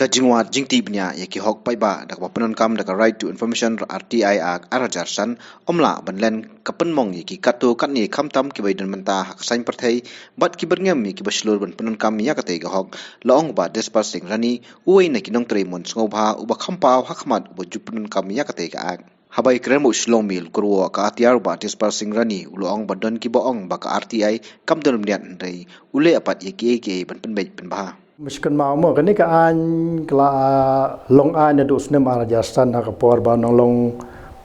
jingwat jingtibnya yaki hok paiba dak papenon kam dak right to information RTI ak arajarsan omla banlen kapenmong yaki katu katni kamtam ki baidan menta hak sain perthai bat ki berngam ki baslur ban penon kam ya kate ga hok laong ba despar sing rani uai na ki nong tremon ngobha uba khampau hakmat uba jupenon kam ya kate ga ak habai kremo shlomil kurwa ka atiar ba despar sing rani uloong badon ki baong ba ka RTI kamdon mlian ndai ule apat yaki ke ban penbej penbah Miskin mau kan ni kan kala long an itu usne marajasan nak por ba long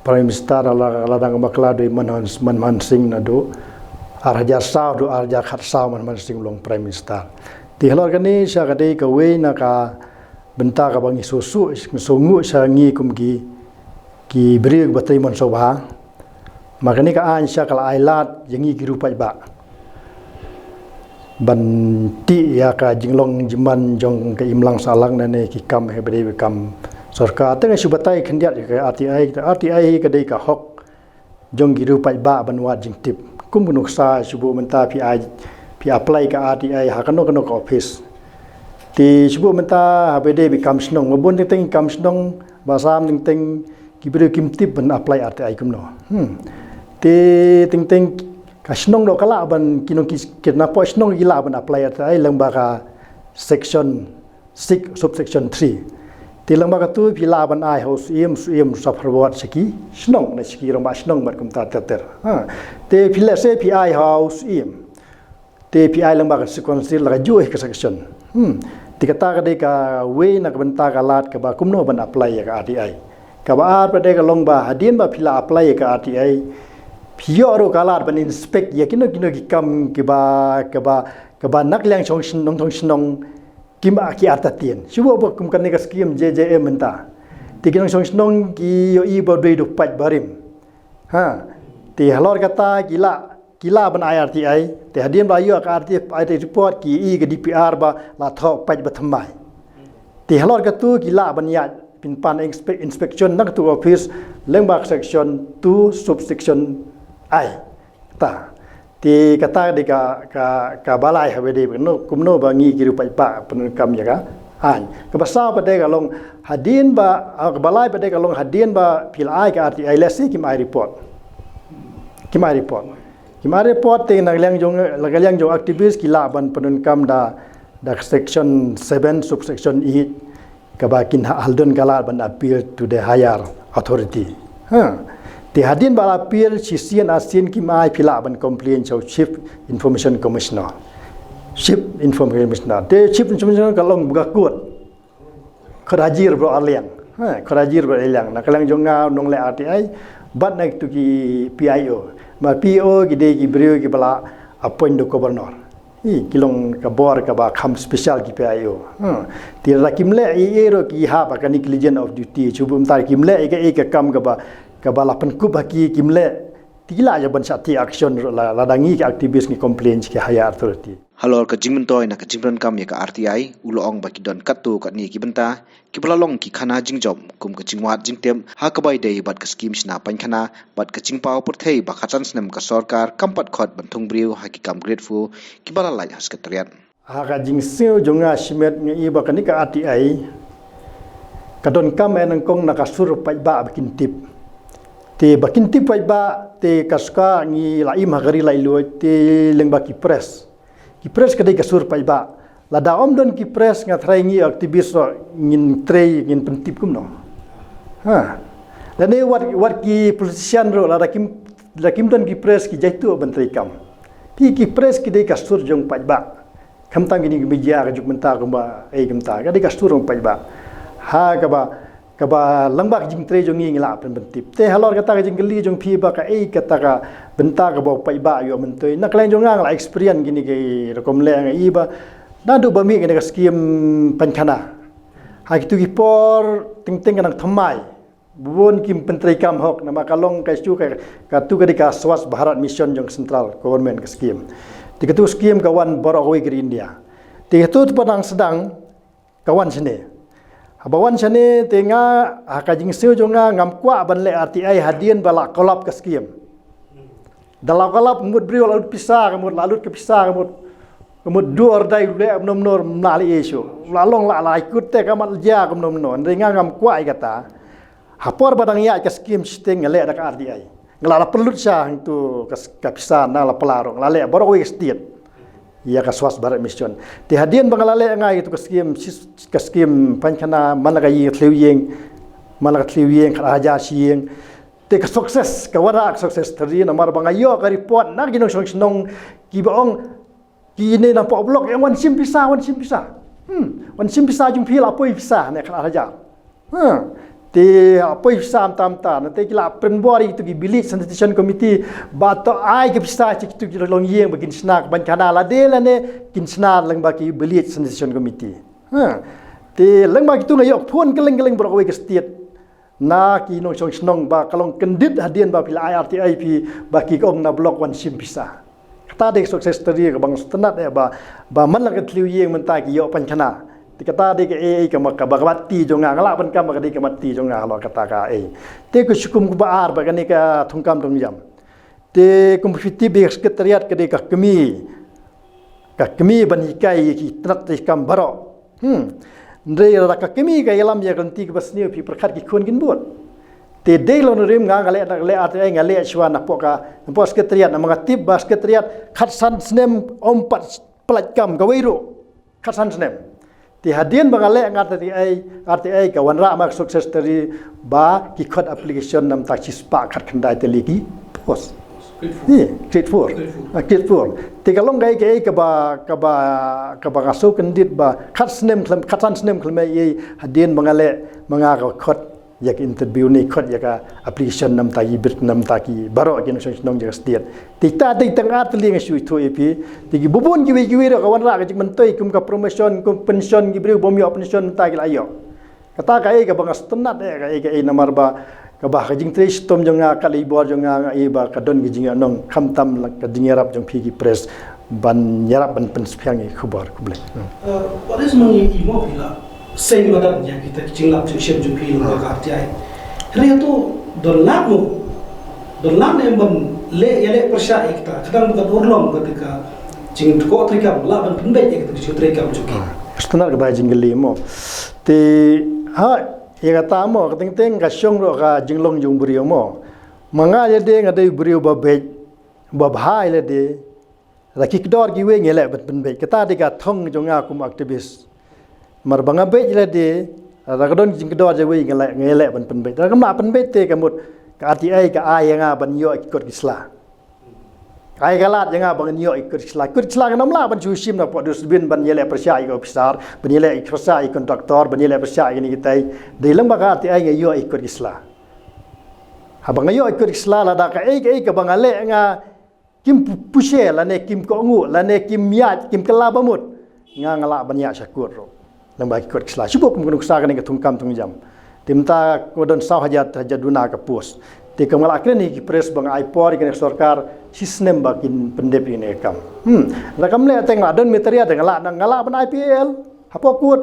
prime minister ala ladang bakla do man sing nado arajasa do arajat sa man sing long prime minister ti halor kan ni sya kadai ka we naka benta ka bangi susu sungu sa ngi kum ki beri batai man sobha makani ka an sya kala ailat yangi ki rupai ba banti ya ka jinglong jiman jong ke imlang salang nane ki kam hebri kam sarkar tengah subatai khendiat ke RTI ke dei ka hok jong giru pai ba banwat jingtip kum gunuk sa subu menta pi apply ka RTI ha kano ka office ti subu menta habede bi kam snong mabon teng kam snong basam teng gibru kimtip ban apply RTI kumno ti teng Kasnong do kala ban kinong kirna po snong gila ban apply ay lembaga section 6 subsection 3 ti lembaga tu pila ban ai house im safrawat seki snong na seki roma snong mat kum ta ter te pila se pi ai house im te pi ai lembaga sequence la ju ke section ti kata ka de ka we na benta ka lat ka ba kumno ban apply ka RTI ka ba ar pade ka long ba hadin ba pila apply ka RTI Pioro kalar ban inspect ya kino ki kam ke ba nak liang chong snong kim a ki artatien subo ba kum kan ne ka skim JJM menta ti kino chong snong ki yo i ba do pat barim ti halor kata gila ban IRTI ti hadin ba yo ka RTI report ki i ke DPR ba la tho pat ba thamai ti halor ka tu gila ban ya pin pan inspection nak tu office lembak section 2 subsection ai ta ti kata di ka balai habedi no kumno bangi kiru pai pa pen kam ya ka an ka basa pade ka long hadin ba balai pade ka long hadin ba pil ai ka RTI lesi kim ai report te naglang jong activist kila ban penun kam da section 7 subsection 8 ka ba kin haldon kala ban appeal to the higher authority Ti hadin bala appeal sisian asin ki mai pila ban complain chau chief information commissioner te chief information kalong buka kuat kharajir bro aliang nak lang jonga nong le RTI bat nak tu ki PIO ma PO ki de ki brio ki bala appoint do governor kilong ka bor ka ba kham special ki PIO ti rakim le ro ki ha ba kan negligence of duty chubum tar kim le ka kam ka ba kabala penkub haki kimle tigila ya ban sati action ladangi ke aktivis ni complaints ke higher authority halor ka jingmentoy na ka jingran kam ya ka RTI uloong ba ki don katu ka ni ki benta ki balalong ki khana jingjom kum ka jingwat jingtem ha ka bai dei bat ka scheme sna pan khana bat ka jingpau purthei ba khachan snem ka sarkar kampat khot banthung briu ha ki kam grateful ki balalai has ka triat ha ka jingseu jonga simet ngi ba ka ni ka RTI ka don kam en kong na ka sur pai ba bikin tip te bakin tip pai ba te kaska ngi la im hagari lai lo te lengba ki press kadai kasur pai ba la da om don ki press nga thrai ngi aktivis ngin trei ngin pentip kum no la ne wat ki politician ro la kim don ki press ki jaitu ban trei kam ki press kadai kasur jong pai ba kam tang ni media ka juk menta ko ba kam ta kadai kasur jong pai ba ha ka ba langbak jing tre jong ngi la pen bentip te halor kata ka jing geli jong phi ba ka kata ka benta ka bo pai ba yo mentoi nak lain jong la experience gini ke rekom le ngai ba na do ba mi ke ka skim pankhana ha ki tu ki por ting kan thamai buon kim pentri kam hok nama kalong ka stu ka tu ka di ka swas bharat mission jong central government ka skim ti ka tu skim ka wan borok we India ti tu padang sedang kawan sini Habawan sane tenga hakajing seu jonga ngam kwa ban le RTI hadien bala kolap ke skim. Dalam kolap mud brio lalu pisah kemud lalu ke pisah kemud Kemudian dua dai le benar-benar mali isu. Lalong la ikut te kamat ja benar-benar. Ndai ngam kuai kata. Hapor badang ya ke skim sting le dak RDI. Ngala pelut sah itu kapisan la pelarong. Lale baru we state. Ya ka swas barat mission. Ti hadian bangalale ngai itu ke skim pankana mana kai tliwing mana ka tliwing ka haja sieng. Ti ka sukses ka wara sukses tadi nomor bangayo ka report nak ginong sonong kibaong kini nampak blok yang wan sim pisah. Wan sim pisah jumpi la poi pisah ne kala hajar. Ti poi pisah tam nanti kila penbori itu ki bilik sanitation committee bato ai ke pisah cik tu long yeng bagin snak ban kana la de la ne kin snar lang baki bilik sanitation committee. Ti lang baki tu ngayok phun keleng brok we ke state. Na ki no sonong ba kalong kendit hadian ba pila IRTI pi baki ong na blok wan sim pisah. Kata dek sukses story ke bang stenat ya ba man la ke tliu yeng menta ki yo pancana ti kata dek ke maka bagawati jonga ngala ban kam ka dek mati jonga lo kata ka te ku syukum ku baar ba kani ka thungkam dong jam te kum fiti be sekretariat ke dek ka kemi ban hikai ki trat ti kam baro ndre ra ka kemi ka yalam ya kan ti ke basni pi perkhat ki khon kin bot te delo no rim nga le ate nga le shwa na poka po sekretariat na mga tip ba sekretariat khatsan snem ompat pelakam gawiro khatsan snem ti hadian bangale nga RTI ka wanra mak sukses tari ba ki khot application nam ta chispa khat khandai te liki pos grateful ti kalong gai ke ka ba ngaso kendit ba khatsan snem klme hadian bangale mga khot yak interview ni khot yak application nam ta bit nam ta ki baro kin sonong jak state ti ta dei tang atli nga sui to ep ti gi bubun gi ro kawan ra ka jik mentoi kum ka promotion kum pension gi breu bom yo pension ta gi ayo kata ka ka bang stenat ka namar ba ka ba ka jing tres tom jonga ka li bor jonga ba ka don gi jing anong kham tam ka jing yarap jong phi gi press ban yarap ban pen spyang gi khubar kuble what is money imo pila seng badan yang kita cinglap cingsiam jumpi lo ka RTI. Hari itu dolak ne ban le persya kita kadang bukan urlom ketika cing ko trikam la ban pendek kita cing trikam jumpi. Setenar ke bajing geli mo. Ti ya kata mo keteng ka syong ro ka jinglong jung brio mo. Manga ya de ngadai brio ba bahai le de. Laki kedor gi we ngele ban pendek. Kata de ka thong jonga kum aktivis. Mar banga be jela de ragadon jing kedor je we ngele ban penbe ra kama penbe te kamut ka RTI ka ai nga ban yo ikut kisla ai galat nga ban yo ikut kisla nam la ban chusim na po dusbin ban yele persya ko officer ban yele persya kontraktor ban yele persya ini kitai de lang ba ka RTI nga yo ikut kisla habang yo ikut kisla la da ka ka bangale nga kim pushe la ne kim ko ngu la ne kim ya kim kala bamut nga ngala ban ya syakur ro lembagi kot kislah cukup menggunakan usaha ni ketungkam tungjam timta kodon sah hajat duna ke pos ti kemal akhir ni ki pres bang aipor ki sarkar sistem bakin pendep ini kam rakam le teng ladon materia dengan ngala ban IPL apa kut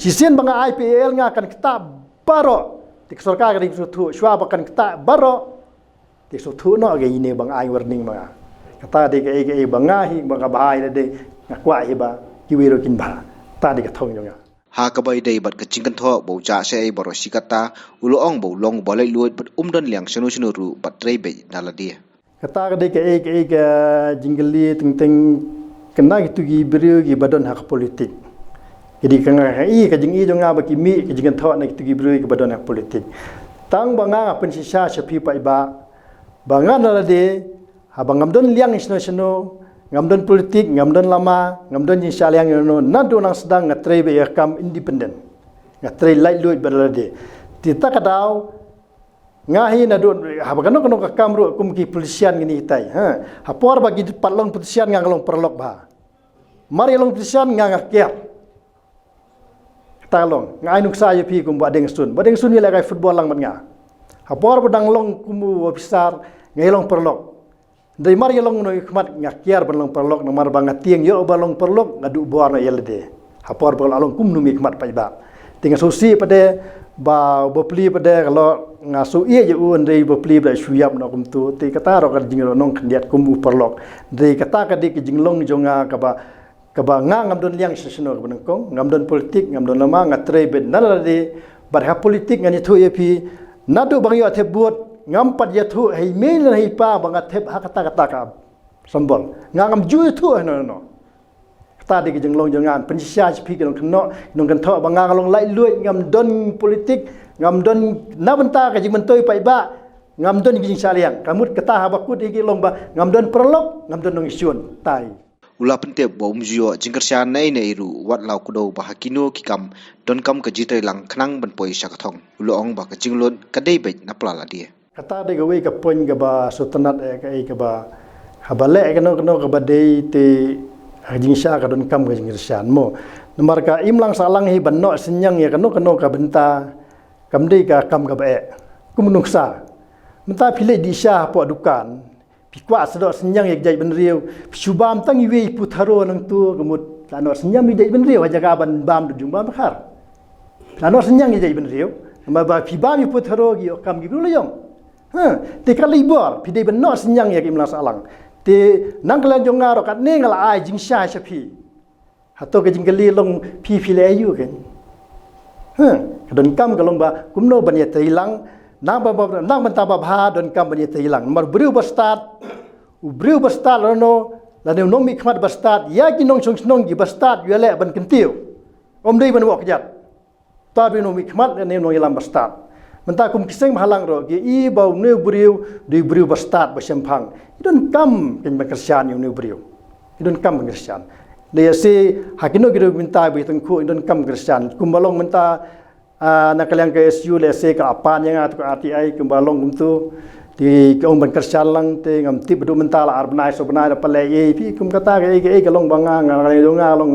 sisen bang IPL nga akan kita baro ti sarkar ki sutu shwa bakan kita baro ti sutu no ge ini bang ai warning bang kata de ke bangahi bang bahai de ngakwa hiba kiwiro kin ba tadi ka thong yonga ha ka bai dei bat ka chingkan tho bo cha se ai boro sikata uloong bo long bolai luit bat umdan liang sunu ru bat trei be naladi kata ka de ke jingli ting kena gitu gi beriu gi badon hak politik jadi kanga ka jingi jonga ba kimi ka jingan tho na gitu gi beriu gi badon hak politik tang banga pensisa sepi pa iba banga nalade habang amdon liang sunu ngamdon politik, ngamdon lama, ngamdon jing syaliang no nado nang sedang ngatrai be yakam independen. Ngatrai light luit berlade. Tita kadau ngahi nado habagano kono ka kamru kum ki polisian gini hitai. Hapor bagi palong polisian ngalong perlok ba. Mari long polisian ngangakya. Talong ngai nuk sa pi kum badeng sun. Badeng sun ni lagai football lang man nga. Hapor badang long kumu officer ngai perlok. Dari mari long no ikmat ngakiar balong perlok nomar bangat tiang yo balong perlok ngadu buar na yelde hapor bal along kum nu ikmat pa ba tinga susi pada ba bopli pada kalau ngasu ia je un dei bepli bra suyap no kum tu ti kata ro kan jinglo nong khandiat kum uparlok dei kata ka dik jinglong jonga ka ba ngam don liang sesno ka benengkong ngam don politik ngam don lama ngatre ben nala de barha politik ngani thu epi nadu bang yo the buat ngam pat ya thu hei mel hei pa bang athep hakata kata ka sambol ngam ju thu no ta di jenglong jangan pensia sepi kan kena nong kan tho banga long lai luit ngam don politik ngam don na benta ka jing mentoi pai ba ngam don jing saliang kamut kata habakut igi long ba ngam don perlok ngam don nong isun tai ula pentep bom jio jingkersian nei nei ru wat lau kudo ba hakino kikam don kam ka jitai lang khnang ban poi sakathong ulong ba ka jinglon ka dei bet na plala dia kata de gawe ka pon ka ba sutanat ka ba habale ka no ka ba dei te jing sya ka don kam ka jing kersian mo nomor ka imlang salang hi banno senyang ya kano ka benta kam dei ka kam ka ba kum nuksa menta phile di sya po dukan pikwa sedok senyang yak jai ben riu subam tang iwe putharo nang tu kemut lano senyang mi jai ben riu jaga ban bam du jumba bakhar lano senyang jai ben riu ma ba piba mi putharo gi kam gi lu yong te kali bor pide ben no senyang yak imlang salang te nang kala jonga ro kat ne ngala ai jing sha shapi hato ke jinggali long pi le ayu ken kadon kam kalong ba kumno ban ya teilang nang benta ba don kam ban ya teilang mar briu ba start no la ne nong mi khmat ba start ya ki nong nong gi ba start yele ban kentiu om dei ban wok jat ta bi nong mi khmat ne nong yalam ba start menta kum kiseng halang ro gi i bau ne briu ba start ba sempang idon kam ken ba kersian yu ne briu idon kam kersian le se hakino gi minta bi tengku idon kam kersian kum balong menta nakalang ke SU le se ka apan yang atau RTI kum balong kum tu di kum ban kersian lang te ngam tip du menta la arbnai so banai pa le e pi kum kata ke long banga long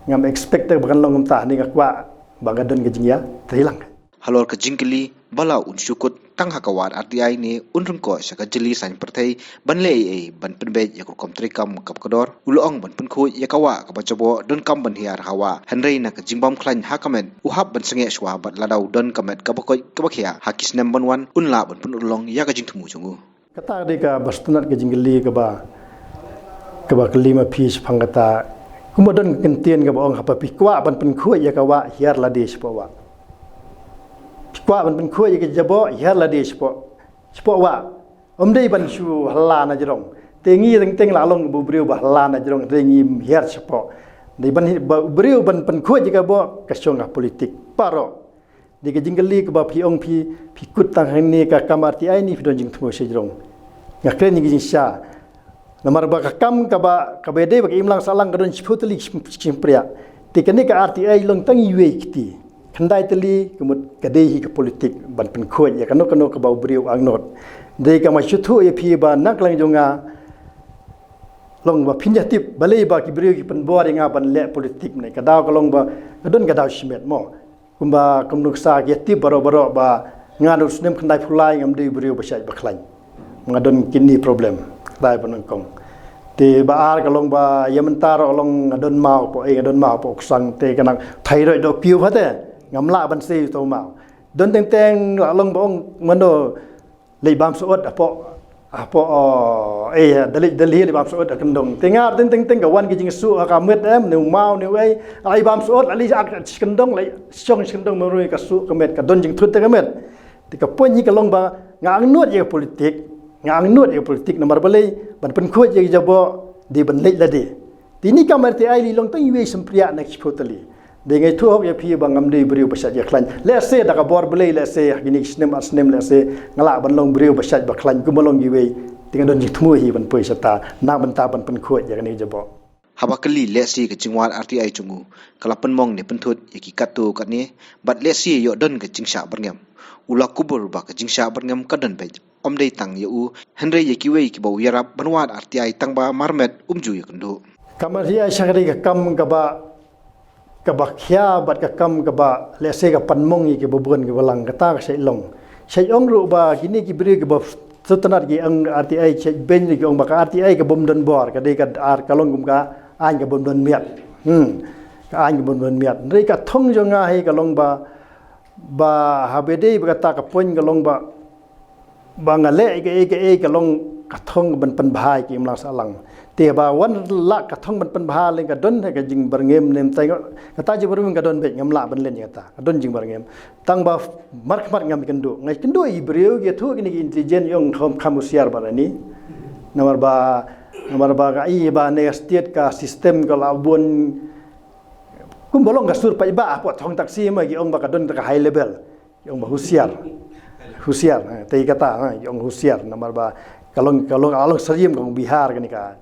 ngam expect bagan long ta ni ngakwa bagadon ke jingya tehilang halor ka jingkeli bala unsukut tang hakawat RTI ni unrungko saka jeli san perthai banle ban penbe yakul komtrikam kap kodor ulong ban penku yakawa ka bajabo don kam ban hiar hawa henrei na ka jingbam khlan hakamen uhab ban senge shwa bat ladau don kamet ka bakoi ka bakhia hakis nem ban wan unla ban pun ulong ya ka jingthumu chungu kata de ka bastunat ke jingeli ka ba kelima pis phangata kumodon kentien ka ba ong hapa pikwa ban penku yakawa hiar ladish pawa kwa ban pen khoi ke jabo yar la de spo wa omdei ban shu hala na jrong tengi teng la long bu briu ba hala na jrong tengi yar spo de ban briu ban pen khoi ke bo ka songa politik paro de ke jingli ke ba phi ong phi kut tang ni ka kamarti ai ni fidon jing thumo se jrong ya kren ni jing sha namar ba ka kam ka be de ba imlang salang ka don chiputli chimpria te ke ni ka RTI long tang yue kiti khandai teli kemut kadei ke politik ban pen khoi ya kano ka bau briu angnot dei ka ma chuthu e phi ba nak lang jonga long ba pinjatip balei ba ki briu ki pen bor nga ban le politik nei ka daw ka long ba kadon ka daw simet mo kumba kumnuk sa ki ti baro ba ngadu snem khandai phulai ngam dei briu ba sai ba khlan ngadon kini problem dai ban kong te ba ar ka long ba yamentar long ngadon mau po ngadon mau po sang te kanang thai roi do piu phate ngamla ban se to mau don teng la long bong mano le bam suot apo dali le bam suot kendong tengar teng ka wan ki jing su ka met nu mau nu ai bam suot ali ak kendong le song kendong merui ka su ka met ka don jing thut ka met ti ka pon ni ka long ba ngang nuot ye politik nomor balai ban pen khoi ye jabo di ban le la de ti ni ka mer ti ai li long teng ye sempria na khotali dengan itu ya pih bangam di beriu besar ya klan. Lese dah kabor beli lese gini snem lese ngelak banlong beriu besar baklan kumalong giwe dengan don jitmu hi ban poi serta na benta ban penkuat ya kini jabo. Habakali lese ke jingwal RTI chungu kalapan mong ne pentut yaki katu katni bat lese yo don ke jingsha berngam. Ula kubur ba ke jingsha berngam kadon pej. Om dei tang yu henry yaki we ki bau yarap banwat RTI tang ba marmet umju ya kendu. Kamar dia syakri ke kam ke ba kabakhya bat ka kam ka ba lese ka panmong ki bobon ki balang kata ka seilong seiong ru ba gini ki bri ki ba sutanat ki ang RTI che ben ki ong ba ka RTI ka bom don bor ka de ka ar kalong gum ka an ka bom don miat ka an ka bom don miat re ka thong jo nga he ka long ba ba habede berkata kapon galong ba ngale ke galong kathong ban penbhai ki imlang salang te ba wan la kathong ban penbha le gadon ka jing berngem nem tai kata je berung gadon be ngam la ban len kata gadon jing berngem tang ba mark ngam kendo ngai kendo i breu ge thu ni intelligent yong khamusiar barani nomor ba ga i ba ne state ka system ka labun kum bolong ga sur pai ba pot thong taksi ma gi ong ba gadon ka high level yong ba husiar te kata yong husiar nomor ba kalau serium kong Bihar kan ka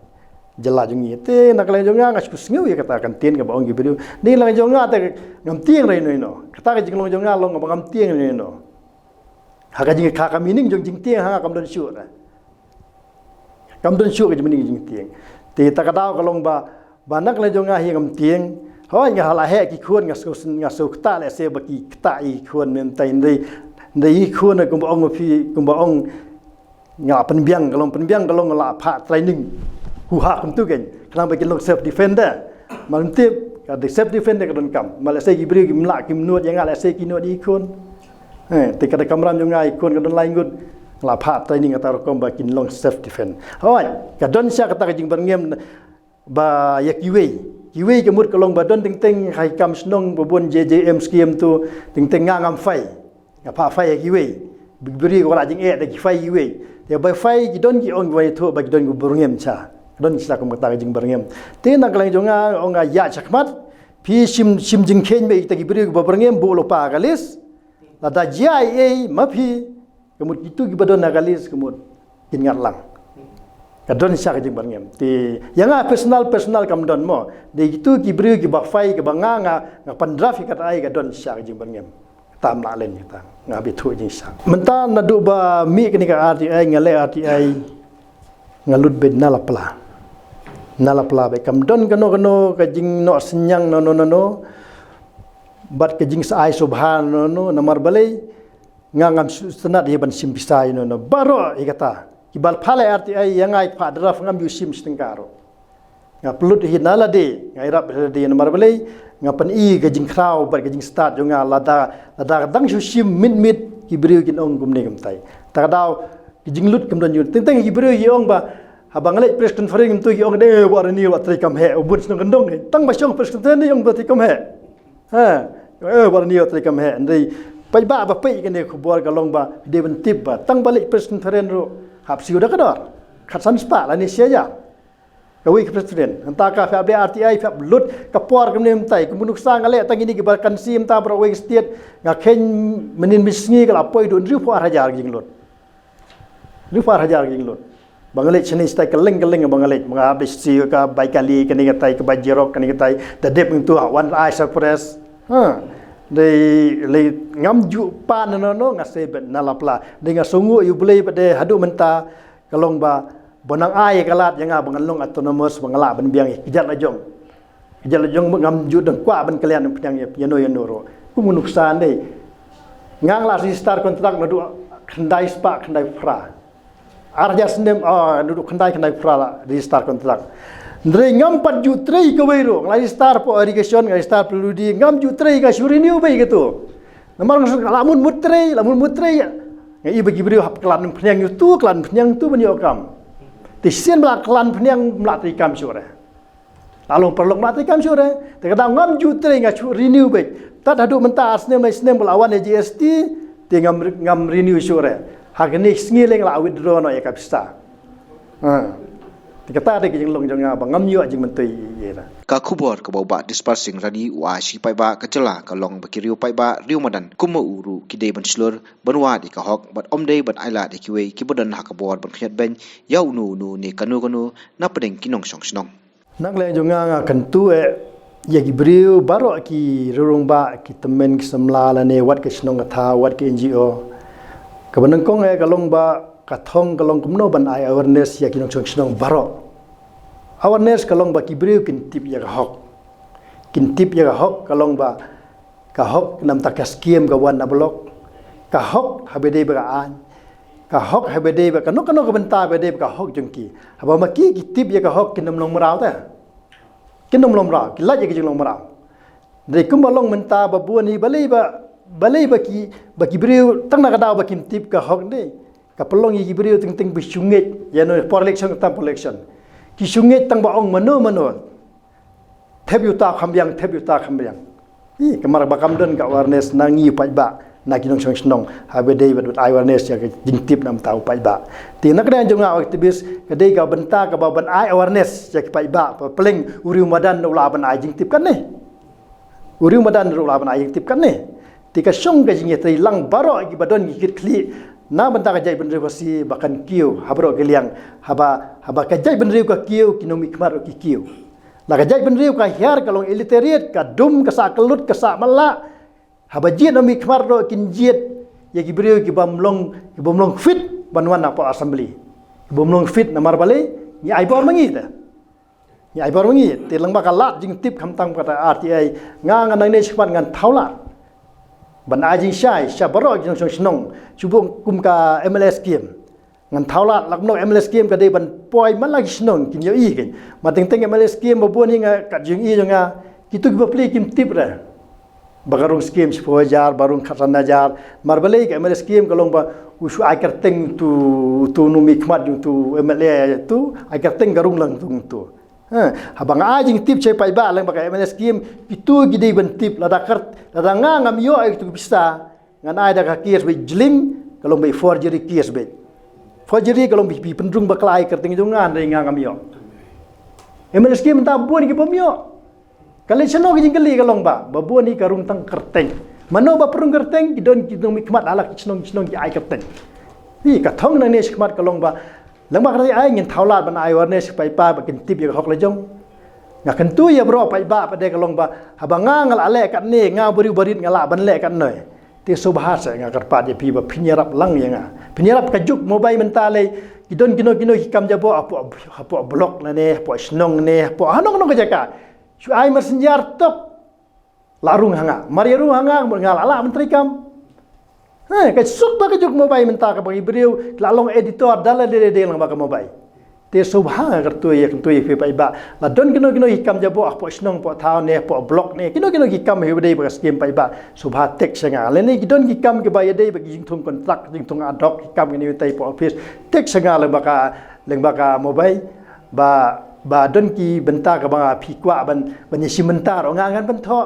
jela jungi te nak lai jonga ngas kusngu ya kata kan tin ka baong gibiru ni lang jonga te ngam tieng rai no kata ka jing jonga long ngam tieng rai no ha ka jing ka mining jong jing tieng ha kam don syu ra kam don syu ka mining jing tieng te ta ka daw ka long ba nak lai jonga hi ngam tieng hoi nga hala he ki khun ngas ta le se ba ki ta i khun mem tai ndai khun ka baong phi ka baong ngah penbiang kalau ngelak pak training huha kum tu kan kenapa kita self defender malam tip ada self defender kadon kam Malaysia gibri gimlak kimnut yang ala se kinut ikun te kada kamram jonga ikun kadon lain gud ngelak pak training kata rokom ba kin long self defend hoi kadon sia kata jing berngem ba kiwe kemut kalong badon ting hai kam snong bobon JJM scheme tu ting ngam fai ngapa fai kiwe beri ko la jing de fai kiwe ya by fai gidon gi ong wai tho ba gidon gu burungem cha don sa ko mata jing burungem te na klang jonga onga ya chakmat pi sim jing khen me ta gi beri gu burungem bo lo pa galis la da jia ma pi kemut itu gi badon na galis kemut kin ngat lang kadon sa jing burungem te yang personal kam don mo de gitu gi beri gi ba fai gi ba nga pandrafi kat ai kadon sa jing burungem tam la len kita ngabi thu jing sa menta na du ba mi kini ka RTI ngale RTI ngalut ben nalapla be kam don kano ka jing no senyang no bat ka jing sa ai subhan no namar balai ngangam sunat he ban sim pisai no baro ikata kibal phale RTI yang ai pha draf ngam yu sim stengkaro ngaplut hinala de ngairap de namar balai ngapan i ka jing kraw bar ka jing start jonga lada dang shu sim mit kibriu kin ong gumne gam tai ta daw ki jing lut kam don yu teng kibriu yi ong ba habang le press conference ngam tu yi ong de war ni wa tri kam he ubun sno gandong ni tang ba shong press conference ni ong ba tri kam he war ni wa tri kam he ndai pai ba pai kan ne khubor ka long ba de ban tip ba tang ba le press conference ro hap siu da ka dor khat san spa la ni sia ya Kawi presiden, entah kah FAB RTI FAB lut kapor kemudian mentai kemudian sang alek tang ini kibarkan sim ta berawai setiap ngaken menin bisngi kalau apa itu ribu hajar ging lut, bangalek seni stai keleng bangalek menghabis si ke baik kali kini katai ke bajirok kini katai terdep itu one eye surprise, dari ngam ju pan no ngasih ben nalapla dengan sungguh you boleh pada hadu mentah kalong ba bonang ai kalat yang abang long autonomous bangala ban biang kijat lajong ngam ju deng kwa ban kalian penyang yano ro kumunuksan dei ngang la register kontrak nadu kendai spa kendai fra arja sendem duduk kendai fra la register kontrak ndre ngam 4 ju 3 ke wero la register po irrigation register peludi ngam ju 3 ka suriniu bai gitu namar lamun mutre ngai bagi beri hap kelan penyang itu kelan penyang tu baniokam Tisian belakang penyang melatih kam sore, lalu perlu melatih kam sore. Terkadang ngam jutre ngacu renew baik. Tak ada mentah senem belawan GST, ngam renew sore. Hak ni sengiling lah withdraw no ya kapista. Terkata ada kijing long jangan abang ngam yu ajing mentui ye lah. Ka khubor ka bau ba dispersing radi wa shi pai ba ka chela ka long ba kiriu pai ba riu madan kuma uru ki dei ban slur banwa di ka hok bat omdei ban aila de kiwe ki bodan ha ka bor ban khiat ben yau nu ni kanu na pedeng kinong song snong nak le jonga kan tu ya ki briu baro ki rurung ba ki temen ki semla la ne wat ki snong tha wat ki NGO ka banang kong ka long ba ka thong ka long kumno ban ai awareness ya kinong song snong baro awareness kalong ba kibriu kintip ya hok kalong ba ka hok nam ta kaskiem ga wan na blok ka hok habede ba an ka hok habede ba kano ka benta habede ka hok jengki haba maki kitip ya ka hok kinam long marau ta kinam long marau kilat ya ki long marau de kum ba long menta ba buan hi balai ba balai bagi beriu tang nak daw bakim tip ka hok ni ka pelong yi beriu ting bisunget ya no for election tam election ki sunget tang ba ong mano thep yu ta kham yang i kamar bakam don ka awareness nangi pai ba na kinong snong habe dei but awareness ya jing tip nam tau pai ba ti nak dan jong aktivis ka dei ka benta ka ba ban ai awareness ya pai ba peleng uriu madan no la ban ai jing tip kan ni uriu madan no la ban ai jing tip kan ni ti ka song ka jing yetri lang baro gi badon gi kit kli na benta ka jai benri wasi bakan kiu habro geliang haba ka jai benri ka kiu kinomi kmar ki kiu la ka jai benri ka hiar ka long illiterate ka dum ka sa kelut ka sa mala haba jiet nomi kmar do kin jiet ya gi beriu ki bomlong fit banwan apa assembly bomlong fit na mar bale ni ai bor mangi ta ni ai bor mangi te lang ba ka lat jing tip kham tang kata RTI nga nang ne chpat ngan thaula ban ai jing shai sha baro jing snong chubong kum ka MLS game ngan thaula lak no MLS game ka de ban poi man lagi snong kin yo i kin ma teng MLS game bo bon hinga ka jing i nga kitu ki play kim tip ra bagarung scheme 10,000 barung 1,000 marbale ke MLS scheme kalong ba usu aikar teng tu nu mikmat tu MLA tu aikar teng garung lang tu habang ajing tip cai pai ba lang ba MLS scheme itu gide ben tip lada ngam yo ai tu bisa ngan ai da ka kies be jling kalong be forgery kies be forgery kalong be pendrung ba klai kerteng jungan ring ngam yo MLS scheme ta buan ki pomyo kali chano ki jingkali kalong ba babu ni karung tang kerteng mano ba perung kerteng kidon mikmat alak chnong ki ai kerteng hi ka thong nang ne sikmat kalong ba lang ba kali ai ngin thaulat ban ai awareness pai pa ba kin tip ya hok le jong nga kan tu ya bro pai ba pa de kalong ba habanga ngal ale kat ne nga bari barit ngala ban le kan noi ti subhasa nga karpat ya pi ba phinyarap lang ya nga phinyarap ka juk mobile mentale kidon kino ki kam jabo apo blok na ne apo snong ne apo hanong no ka jaka Su ai mersenjar top larung hanga mariaru hanga ngalala menteri kam ka suk ba ka juk mobile menta ka bagi beriu lalong editor dala de lang ba ka mobile te subha kartu ya fi pai ba la don kino hikam jabo apo snong po thau ne po blok ne kino hikam he dei ba scheme pai ba subha tek senga le ne don hikam ke ba ya dei ba jing thung kontrak jing thung adok hikam ni tai po office tek senga le ba ka mobile ba don ki benta ka banga phi kwa ban ni simentar nga ngan bentho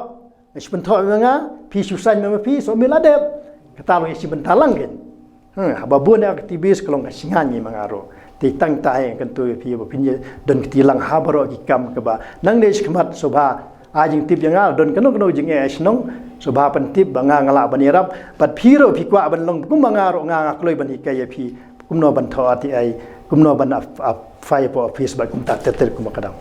simentho nga phi susan me phi so milade kata bang simentar lang gen ba bun aktivis kalong ka singan ni mangaro ti tang tai kan tu phi ba phin don ki lang ha baro ki kam ka ba nang ne khmat sobha ajing tip yang don kano jing e snong sobha pan tip banga ngala banirap pat phi ro phi kwa ban long kum mangaro nga kloi ban ikai phi kumno ban tho ati ai kumno ban fai po office ba kum tak tetel kum kadang